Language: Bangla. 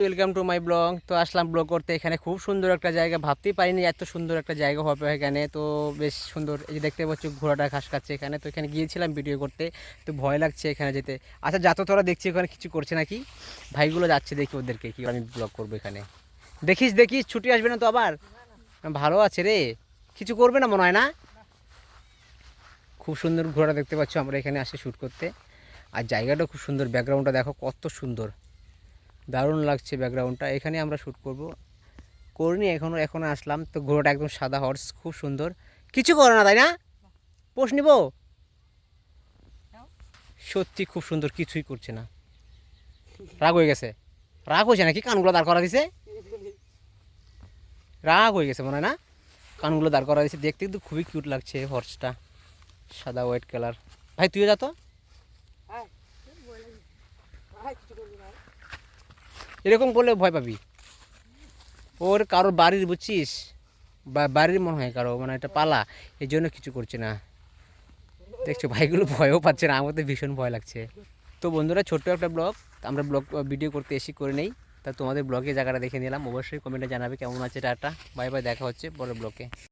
Welcome to my blog. তো আসলাম ব্লগ করতে। এখানে খুব সুন্দর একটা জায়গা, ভাবতেই পারিনি এত সুন্দর একটা জায়গা হবে এখানে। তো বেশ সুন্দর, এই যে দেখতে পাচ্ছ ঘোড়াটা ঘাস খাচ্ছে এখানে। তো এখানে গিয়েছিলাম ভিডিও করতে, তো ভয় লাগছে এখানে যেতে। আচ্ছা যত তোরা দেখছি ওখানে কিছু করছে নাকি, ভাইগুলো যাচ্ছে, দেখি ওদেরকে কি আমি ব্লগ করবো এখানে। দেখিস দেখিস, ছুটি আসবে না তো আবার। ভালো আছে রে, কিছু করবে না মনে হয় না। খুব সুন্দর ঘোড়া দেখতে পাচ্ছ, আমরা এখানে আসি শ্যুট করতে। আর জায়গাটা খুব সুন্দর, ব্যাকগ্রাউন্ডটা দেখো কত সুন্দর, দারুণ লাগছে ব্যাকগ্রাউন্ডটা। এখানে আমরা শ্যুট করব, করিনি এখনও আসলাম। তো ঘোড়াটা একদম সাদা হর্স, খুব সুন্দর, কিছু করে না তাই না, পোষ নিব। সত্যি খুব সুন্দর, কিছুই করছে না। রাগ হয়ে গেছে, রাগ হয়েছে নাকি, কানগুলো দাঁড় করা দিছে, রাগ হয়ে গেছে মনে হয় না, কানগুলো দাঁড় করা দিয়েছে। দেখতে কিন্তু খুবই কিউট লাগছে হর্সটা, সাদা হোয়াইট কালার। ভাই তুইও যা তো, এরকম করলে ভয় পাবি। ওর কারোর বাড়ির বুঝছিস, বা বাড়ির মনে হয় কারো, মানে এটা পালা, এই জন্য কিছু করছে না। দেখছো ভাইগুলো ভয়ও পাচ্ছে না, আমাদের ভীষণ ভয় লাগছে। তো বন্ধুরা, ছোট্ট একটা ব্লগ, আমরা ব্লগ ভিডিও করতে এসে করে নেই। তা তোমাদের ব্লগে জায়গাটা দেখে নিলাম, অবশ্যই কমেন্টে জানাবে কেমন আছে। টাটা, বাই বাই, দেখা হচ্ছে পরের ব্লগে।